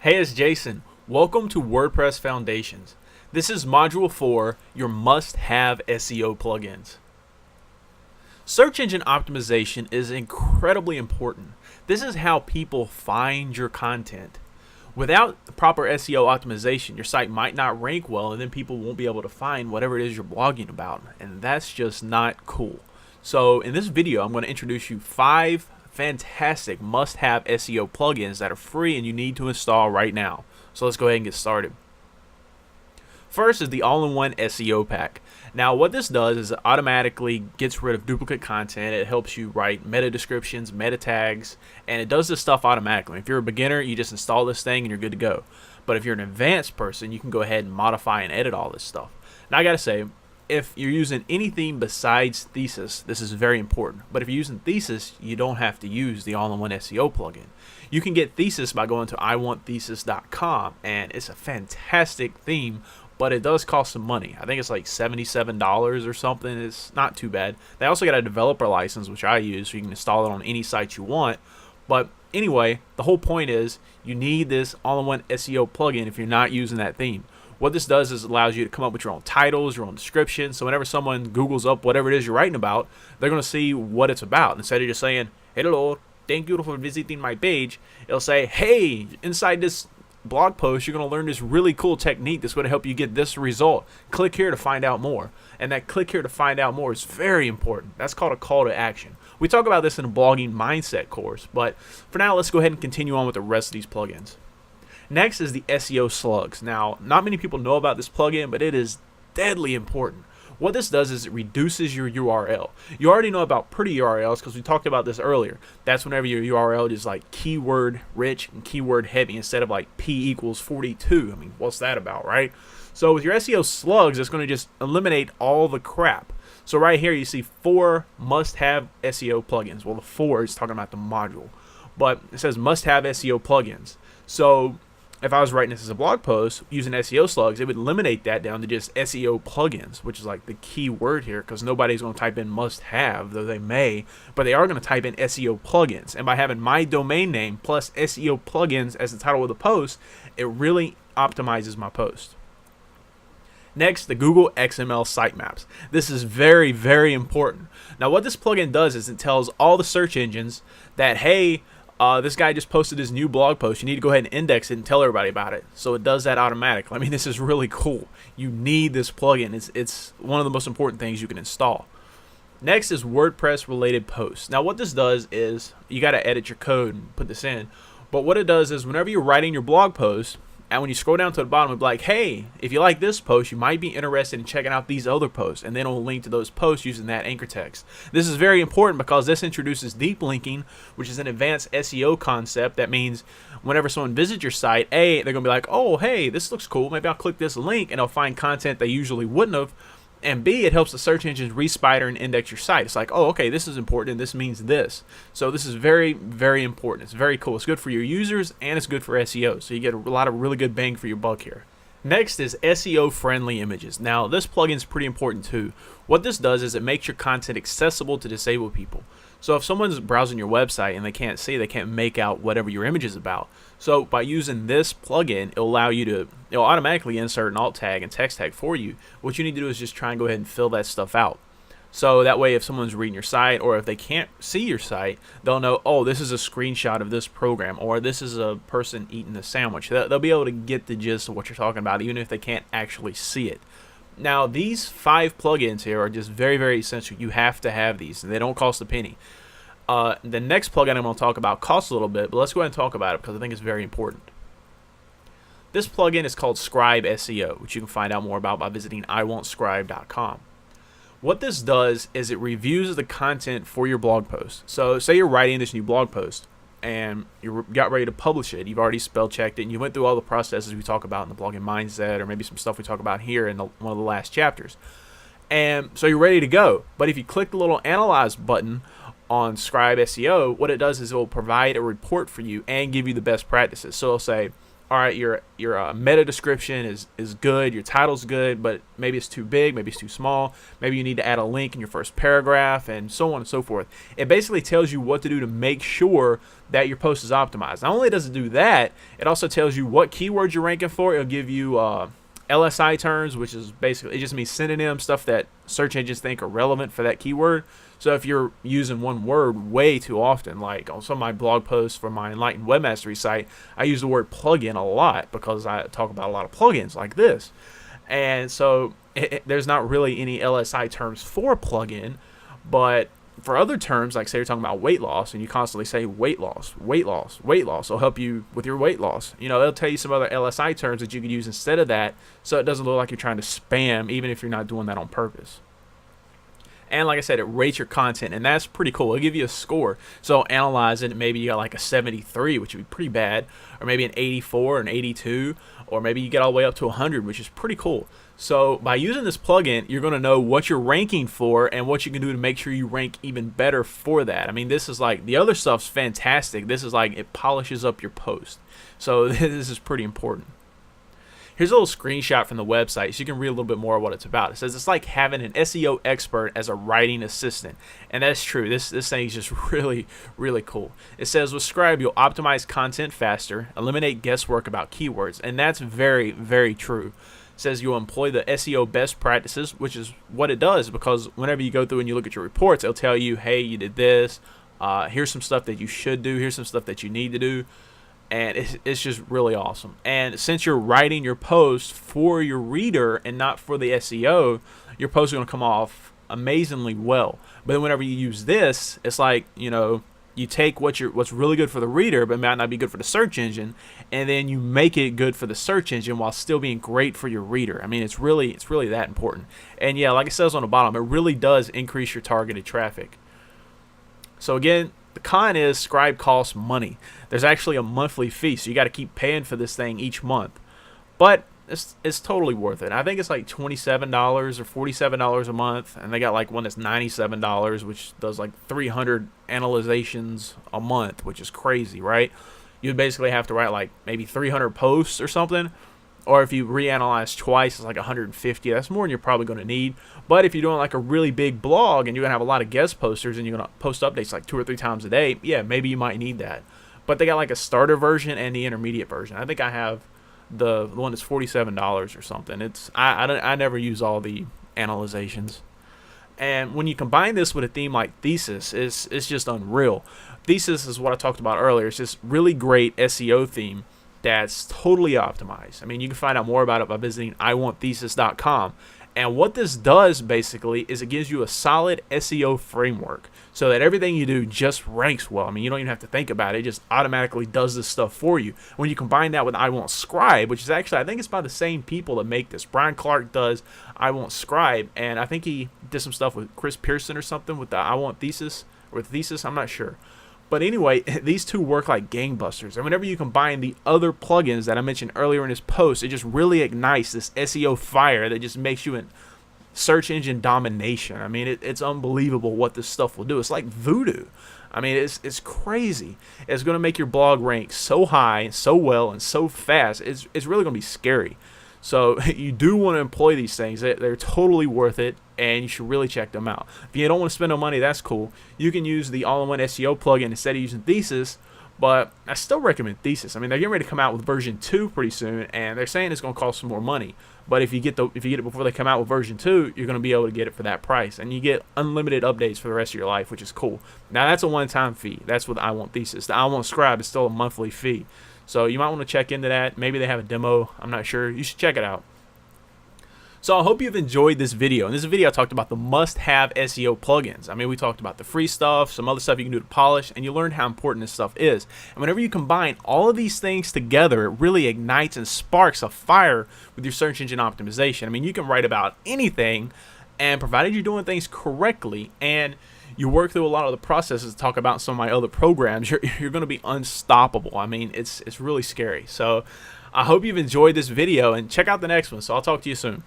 Hey, it's Jason. Welcome to WordPress Foundations. This is Module 4, your must-have SEO plugins. Search engine optimization is incredibly important. This is how people find your content. Without proper SEO optimization, your site might not rank well, and then people won't be able to find whatever it is you're blogging about, and that's just not cool. So in this video, I'm going to introduce you 5 fantastic must-have SEO plugins that are free and you need to install right now. So let's go ahead and get started. First is the all-in-one SEO pack. Now what this does is it automatically gets rid of duplicate content. It helps you write meta descriptions, meta tags, and it does this stuff automatically. If you're a beginner, you just install this thing and you're good to go. But if you're an advanced person, you can go ahead and modify and edit all this stuff. Now I gotta say, if you're using anything besides Thesis, this is very important. But if you're using Thesis, you don't have to use the all-in-one SEO plugin. You can get Thesis by going to iwantthesis.com, and it's a fantastic theme, but it does cost some money. I think it's like $77 or something. It's not too bad. They also got a developer license, which I use, so you can install it on any site you want. But anyway, the whole point is you need this all-in-one SEO plugin if you're not using that theme. What this does is allows you to come up with your own titles, your own description. So whenever someone Googles up whatever it is you're writing about, they're going to see what it's about. Instead of just saying, hello, thank you for visiting my page, it'll say, hey, inside this blog post, you're going to learn this really cool technique that's going to help you get this result. Click here to find out more. And that click here to find out more is very important. That's called a call to action. We talk about this in a blogging mindset course. But for now, let's go ahead and continue on with the rest of these plugins. Next is the SEO slugs. Now, not many people know about this plugin, but it is deadly important. What this does is it reduces your URL. You already know about pretty URLs because we talked about this earlier. That's whenever your URL is like keyword rich and keyword heavy instead of like P equals 42. I mean, what's that about, right? So with your SEO slugs, it's going to just eliminate all the crap. So right here you see 4 must-have SEO plugins. Well, the 4 is talking about the module, but it says must-have SEO plugins. So if I was writing this as a blog post using SEO slugs, it would eliminate that down to just SEO plugins, which is like the key word here because nobody's going to type in must have, though they may, but they are going to type in SEO plugins. And by having my domain name plus SEO plugins as the title of the post, it really optimizes my post. Next, the Google XML sitemaps. This is very, very important. Now what this plugin does is it tells all the search engines that, hey, this guy just posted his new blog post. You need to go ahead and index it and tell everybody about it. So it does that automatically. I mean, this is really cool. You need this plugin. It's one of the most important things you can install. Next is WordPress related posts. Now what this does is you got to edit your code and put this in. But what it does is whenever you're writing your blog post, and when you scroll down to the bottom, it'll be like, hey, if you like this post, you might be interested in checking out these other posts. And then it'll link to those posts using that anchor text. This is very important because this introduces deep linking, which is an advanced SEO concept. That means whenever someone visits your site, A, they're going to be like, oh, hey, this looks cool. Maybe I'll click this link and they'll find content they usually wouldn't have. And B, it helps the search engines respider and index your site. It's like, oh, okay, this is important and this means this. So this is very, very important. It's very cool. It's good for your users and it's good for SEO. So you get a lot of really good bang for your buck here. Next is SEO friendly images. Now this plugin is pretty important too. What this does is it makes your content accessible to disabled people. So if someone's browsing your website and they can't see, they can't make out whatever your image is about. So by using this plugin, it'll automatically insert an alt tag and text tag for you. What you need to do is just try and go ahead and fill that stuff out. So that way if someone's reading your site or if they can't see your site, they'll know, oh, this is a screenshot of this program or this is a person eating a sandwich. They'll be able to get the gist of what you're talking about even if they can't actually see it. Now these 5 plugins here are just very, very essential. You have to have these and they don't cost a penny. The next plugin I'm going to talk about costs a little bit, but let's go ahead and talk about it because I think it's very important. This plugin is called Scribe SEO, which you can find out more about by visiting iwantscribe.com. What this does is it reviews the content for your blog post. So say you're writing this new blog post and you got ready to publish it. You've already spell checked it and you went through all the processes we talk about in the blogging mindset or maybe some stuff we talk about here in one of the last chapters. And so you're ready to go. But if you click the little analyze button on Scribe SEO, what it does is it will provide a report for you and give you the best practices. So it'll say, all right, your meta description is good, your title's good, but maybe it's too big, maybe it's too small, maybe you need to add a link in your first paragraph, and so on and so forth. It basically tells you what to do to make sure that your post is optimized. Not only does it do that, it also tells you what keywords you're ranking for. It'll give you LSI terms, which is basically, it just means synonyms, stuff that search engines think are relevant for that keyword. So if you're using one word way too often, like on some of my blog posts for my Enlightened Webmastery site, I use the word plugin a lot because I talk about a lot of plugins like this. And so there's not really any LSI terms for plugin, but for other terms, like say you're talking about weight loss and you constantly say weight loss, weight loss, weight loss, will help you with your weight loss. You know, they'll tell you some other LSI terms that you could use instead of that, so it doesn't look like you're trying to spam, even if you're not doing that on purpose. And like I said, it rates your content, and that's pretty cool. It'll give you a score. So analyze it, maybe you got like a 73, which would be pretty bad, or maybe an 84, an 82, or maybe you get all the way up to 100, which is pretty cool. So by using this plugin, you're going to know what you're ranking for and what you can do to make sure you rank even better for that. I mean, this is like, the other stuff's fantastic. This is like, it polishes up your post. So this is pretty important. Here's a little screenshot from the website so you can read a little bit more of what it's about. It says it's like having an SEO expert as a writing assistant. And that's true. This thing is just really, really cool. It says with Scribe, you'll optimize content faster, eliminate guesswork about keywords. And that's very, very true. It says you'll employ the SEO best practices, which is what it does, because whenever you go through and you look at your reports, it'll tell you, hey, you did this. Here's some stuff that you should do. Here's some stuff that you need to do. And it's just really awesome. And since you're writing your post for your reader and not for the SEO, your post is going to come off amazingly well. But then whenever you use this, it's like, you know, you take what's really good for the reader but might not be good for the search engine, and then you make it good for the search engine while still being great for your reader. I mean, it's really that important. And yeah, like it says on the bottom, it really does increase your targeted traffic. So again, the con is Scribe costs money. There's actually a monthly fee, so you got to keep paying for this thing each month. But it's totally worth it. I think it's like $27 or $47 a month, and they got like one that's $97, which does like 300 analyzations a month, which is crazy, right? You'd basically have to write like maybe 300 posts or something. Or if you reanalyze twice, it's like 150. That's more than you're probably going to need. But if you're doing like a really big blog and you're going to have a lot of guest posters and you're going to post updates like 2 or 3 times a day, yeah, maybe you might need that. But they got like a starter version and the intermediate version. I think I have the one that's $47 or something. I never use all the analyzations. And when you combine this with a theme like Thesis, it's just unreal. Thesis is what I talked about earlier. It's this really great SEO theme that's totally optimized. I mean, you can find out more about it by visiting iwantthesis.com. And what this does basically is it gives you a solid SEO framework so that everything you do just ranks well. I mean, you don't even have to think about it. It just automatically does this stuff for you. When you combine that with I Want Scribe, which is actually, I think it's by the same people that make this. Brian Clark does I Want Scribe, and I think he did some stuff with Chris Pearson or something with the I Want Thesis, or with Thesis, I'm not sure. But anyway, these two work like gangbusters. And whenever you combine the other plugins that I mentioned earlier in this post, it just really ignites this SEO fire that just makes you in search engine domination. I mean, it's unbelievable what this stuff will do. It's like voodoo. I mean, it's crazy. It's going to make your blog rank so high, so well, and so fast. It's really going to be scary. So you do want to employ these things. They're totally worth it, and you should really check them out. If you don't want to spend no money, that's cool. You can use the all-in-one SEO plugin instead of using Thesis, but I still recommend Thesis. I mean, they're getting ready to come out with version 2 pretty soon, and they're saying it's going to cost some more money. But if you get it before they come out with version 2, you're going to be able to get it for that price, and you get unlimited updates for the rest of your life, which is cool. Now, that's a one-time fee. That's with I Want Thesis. The I Want Scribe is still a monthly fee. So you might want to check into that. Maybe they have a demo. I'm not sure. You should check it out. So I hope you've enjoyed this video. In this video, I talked about the must-have SEO plugins. I mean, we talked about the free stuff, some other stuff you can do to polish, and you learned how important this stuff is. And whenever you combine all of these things together, it really ignites and sparks a fire with your search engine optimization. I mean, you can write about anything, and provided you're doing things correctly and you work through a lot of the processes to talk about some of my other programs, you're going to be unstoppable. I mean, it's really scary. So I hope you've enjoyed this video, and check out the next one. So I'll talk to you soon.